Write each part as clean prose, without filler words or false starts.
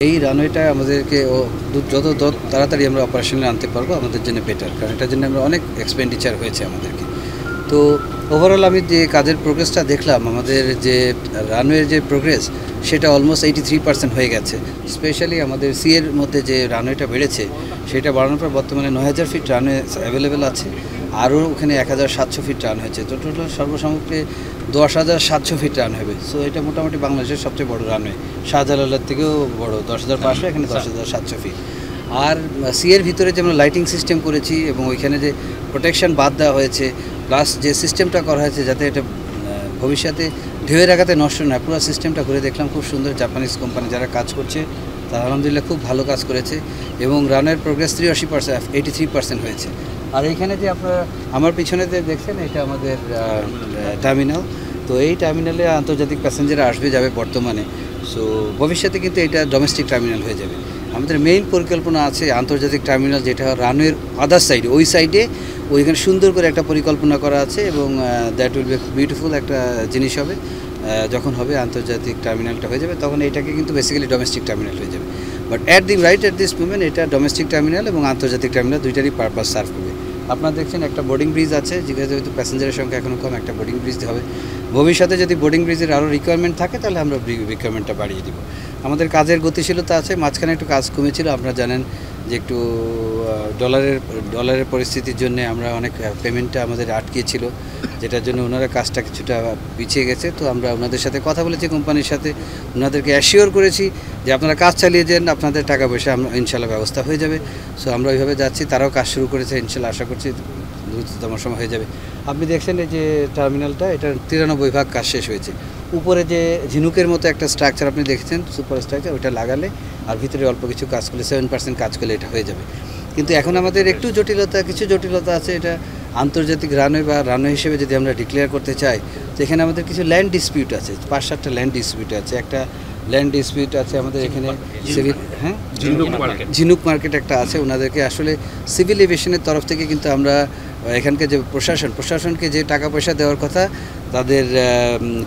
এই রানওয়েটা আমাদেরকে যত তাড়াতাড়ি আমরা অপারেশনে আনতে পারবো আমাদের জন্য বেটার, কারণ এটার জন্য আমরা অনেক এক্সপেন্ডিচার হয়েছে আমাদেরকে। তো ওভারঅল আমি যে কাজের প্রোগ্রেসটা দেখলাম, আমাদের যে রানওয়ের যে প্রোগ্রেস সেটা অলমোস্ট 83% হয়ে গেছে। স্পেশালি আমাদের সিএর মধ্যে যে রানওয়েটা বেড়েছে সেটা বাড়ানোর পর বর্তমানে 9000 ফিট রানওয়ে অ্যাভেলেবেল আছে, আরও ওখানে 1700 ফিট রান হয়েছে। তো টোটাল সর্বসামগ্রী 10700 ফিট রান হবে। সো এটা মোটামুটি বাংলাদেশের সবচেয়ে বড় রানওয়ে, শাহজালালের থেকেও বড়, 10500, এখানে 10700 ফিট। আর সিএর ভিতরে যে আমরা লাইটিং সিস্টেম করেছি এবং ওইখানে যে প্রোটেকশন বাদ দেওয়া হয়েছে, প্লাস যে সিস্টেমটা করা হয়েছে যাতে এটা ভবিষ্যতে ঢেউয়ের আঘাতে নষ্ট না, পুরো সিস্টেমটা ঘুরে দেখলাম খুব সুন্দর। জাপানিজ কোম্পানি যারা কাজ করছে তারা আলহামদুলিল্লাহ খুব ভালো কাজ করেছে এবং রানের প্রোগ্রেস 83% হয়েছে। আর এইখানে যে আপনারা আমার পিছনে যে দেখছেন এটা আমাদের টার্মিনাল। তো এই টার্মিনালে আন্তর্জাতিক প্যাসেঞ্জার আসবে যাবে বর্তমানে। সো ভবিষ্যতে কিন্তু এটা ডোমেস্টিক টার্মিনাল হয়ে যাবে। আমাদের মেইন পরিকল্পনা আছে আন্তর্জাতিক টার্মিনাল, যেটা রানওয়ের আদার সাইডে, ওই সাইডে ওইখানে সুন্দর করে একটা পরিকল্পনা করা আছে এবং দ্যাট উইল বি বিউটিফুল একটা জিনিস হবে। যখন হবে আন্তর্জাতিক টার্মিনালটা হয়ে যাবে তখন এটাকে কিন্তু বেসিক্যালি ডোমেস্টিক টার্মিনাল হয়ে যাবে। বাট অ্যাট দিস মোমেন্ট এটা ডোমেস্টিক টার্মিনাল এবং আন্তর্জাতিক টার্মিনাল দুইটারই পারপাস সার্ভ করবে। আপনারা দেখছেন একটা বোর্ডিং ব্রিজ আছে, যেহেতু প্যাসেঞ্জারের সংখ্যা এখনও কম, একটা বোর্ডিং ব্রিজ হবে। ভবিষ্যতে যদি বোর্ডিং ব্রিজের আরও রিকোয়ারমেন্ট থাকে তাহলে আমরা রিকোয়ারমেন্টটা বাড়িয়ে দিব। আমাদের কাজের গতিশীলতা আছে, মাঝখানে একটু কাজ কমেছিল। আপনারা জানেন যে একটু ডলারের পরিস্থিতির জন্য আমরা অনেক পেমেন্টটা আমাদের আটকিয়েছিল, যেটার জন্য ওনারা কাজটা কিছুটা পিছিয়ে গেছে। তো আমরা ওনাদের সাথে কথা বলেছি, কোম্পানির সাথে, ওনাদেরকে অ্যাসিওর করেছি যে আপনারা কাজ চালিয়ে যান, আপনাদের টাকা পয়সা আমরা ইনশাল্লাহ ব্যবস্থা হয়ে যাবে। সো আমরা ওইভাবে যাচ্ছি, তারাও কাজ শুরু করেছে, ইনশাল্লাহ আশা করছি দ্রুততম সময় হয়ে যাবে। আপনি দেখছেন এই যে টার্মিনালটা, এটার 93 ভাগ কাজ শেষ হয়েছে। উপরে যে ঝিনুকের মতো একটা স্ট্রাকচার আপনি দেখছেন, সুপার স্ট্রাকচার, ওইটা লাগালে আর ভিতরে অল্প কিছু কাজ করলে 7% কাজ করলে এটা হয়ে যাবে। কিন্তু এখন আমাদের কিছু জটিলতা আছে। এটা আন্তর্জাতিক রানওয়ে বা রানওয়ে হিসেবে যদি আমরা ডিক্লেয়ার করতে চাই, তো এখানে আমাদের কিছু ল্যান্ড ডিসপিউট আছে, 5-7টা ল্যান্ড ডিসপিউট আছে। একটা ল্যান্ড ডিসপিউট আছে আমাদের এখানে সিভিল, হ্যাঁ, ঝিনুক মার্কেট একটা আছে। ওনাদেরকে আসলে সিভিল এভিয়েশনের তরফ থেকে কিন্তু আমরা এখানকার যে প্রশাসনকে যে টাকা পয়সা দেওয়ার কথা, তাদের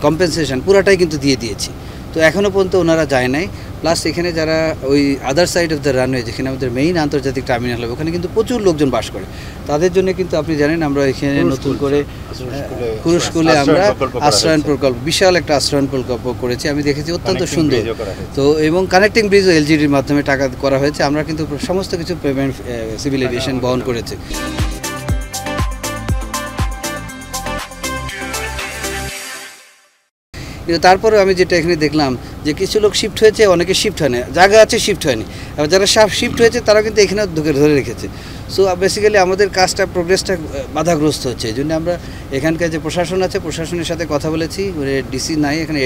কম্পেনসেশন পুরাটাই কিন্তু দিয়ে দিয়েছি। তো এখনও পর্যন্ত ওনারা যায় নাই। প্লাস এখানে যারা ওই other side of the runway, যেখানে আমাদের মেইন আন্তর্জাতিক টার্মিনাল হবে, ওখানে কিন্তু প্রচুর লোকজন বাস করে। তাদের জন্য কিন্তু আপনি জানেন আমরা এখানে নতুন করে কুরুস্কুলে আমরা আশ্রয়ণ প্রকল্প, বিশাল একটা আশ্রয়ণ প্রকল্প করেছি। আমি দেখেছি অত্যন্ত সুন্দর। তো এবং কানেক্টিং ব্রিজও এলজিডির মাধ্যমে টাকা করা হয়েছে। আমরা কিন্তু সমস্ত কিছু পেমেন্ট সিভিল এভিয়েশন বহন করেছে। কিন্তু তারপরেও আমি যেটা এখানে দেখলাম যে কিছু লোক শিফট হয়েছে, অনেকে শিফট হয়নি, জায়গা আছে শিফট হয়নি। আবার যারা শিফট হয়েছে তারা কিন্তু এখানে ধরে রেখেছে। সো বেসিক্যালি আমাদের কাজটা প্রোগ্রেসটা বাধাগ্রস্ত হচ্ছে। এই জন্য আমরা এখানকার যে প্রশাসন আছে, প্রশাসনের সাথে কথা বলেছি। ডিসি নাই এখানে,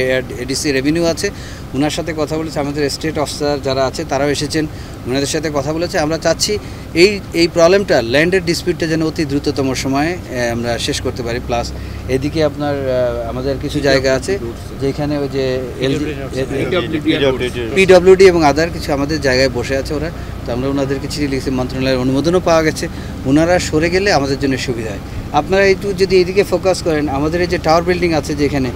এডিসি রেভিনিউ আছে, ওনার সাথে কথা বলেছে। আমাদের স্টেট অফিসার যারা আছে তারাও এসেছেন, ওনাদের সাথে কথা বলেছে। আমরা চাচ্ছি এই প্রবলেমটা, ল্যান্ডের ডিসপিউটটা যেন অতি দ্রুততম সময়ে আমরা শেষ করতে পারি। প্লাস এদিকে আপনার আমাদের কিছু জায়গা আছে যেখানে ওই যে পিডব্লিউডি এবং আদার কিছু আমাদের জায়গায় বসে আছে ওরা। তো আমরা ওনাদেরকে চিঠি লিখেছি, মন্ত্রণালয়ের অনুমোদনও পাওয়া গেছে। ওনারা সরে গেলে আমাদের জন্য সুবিধা হয়। আপনারা একটু যদি এইদিকে ফোকাস করেন, আমাদের এই যে টাওয়ার বিল্ডিং আছে, যেখানে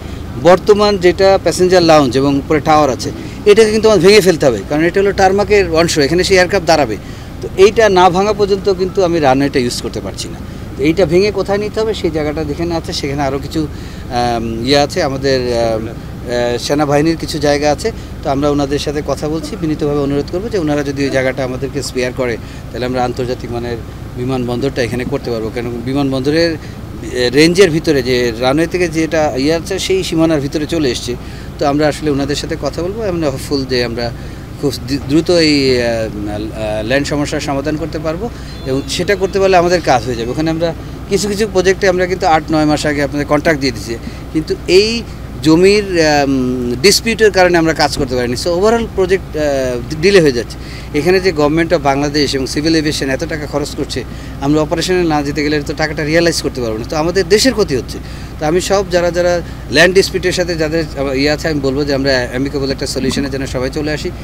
বর্তমান যেটা প্যাসেঞ্জার লাউঞ্জ এবং উপরে টাওয়ার আছে, এটাকে কিন্তু আমাদের ভেঙে ফেলতে হবে, কারণ এটা হলো টারমাকের অংশ, এখানে সেই এয়ারক্রাফট দাঁড়াবে। তো এইটা না ভাঙা পর্যন্ত কিন্তু আমি রানওয়েটা ইউজ করতে পারছি না। তো এইটা ভেঙে কোথায় নিতে হবে, সেই জায়গাটা যেখানে আছে সেখানে আরও কিছু আছে, আমাদের সেনাবাহিনীর কিছু জায়গা আছে। তো আমরা ওনাদের সাথে কথা বলছি, বিনীতভাবে অনুরোধ করবো যে ওনারা যদি ওই জায়গাটা আমাদেরকে স্পেয়ার করে তাহলে আমরা আন্তর্জাতিক মানের বিমানবন্দরটা এখানে করতে পারবো। কেন বিমানবন্দরের রেঞ্জের ভিতরে, যে রানওয়ে থেকে যেটা আছে সেই সীমানার ভিতরে চলে এসছে। তো আমরা আসলে ওনাদের সাথে কথা বলবো এবং হোপফুল যে আমরা খুব দ্রুত এই ল্যান্ড সমস্যার সমাধান করতে পারবো এবং সেটা করতে পারলে আমাদের কাজ হয়ে যাবে। ওখানে আমরা কিছু প্রজেক্টে আমরা কিন্তু 8-9 মাস আগে আপনাদের কন্ট্রাক্ট দিয়ে দিচ্ছি, কিন্তু এই জমির ডিসপিউটের কারণে আমরা কাজ করতে পারিনি। সো ওভারঅল প্রজেক্ট ডিলে হয়ে যাচ্ছে। এখানে যে গভর্নমেন্ট অফ বাংলাদেশ এবং সিভিল এভিয়েশন এত টাকা খরচ করছে, আমরা অপারেশনে না যেতে গেলে তো টাকাটা রিয়েলাইজ করতে পারবো না। তো আমাদের দেশের ক্ষতি হচ্ছে। তো আমি সব যারা যারা ল্যান্ড ডিসপিউটের সাথে যাদের আছে, আমি বলবো যে আমরা অ্যামিকেবল একটা সলিউশনের জন্য সবাই চলে আসি।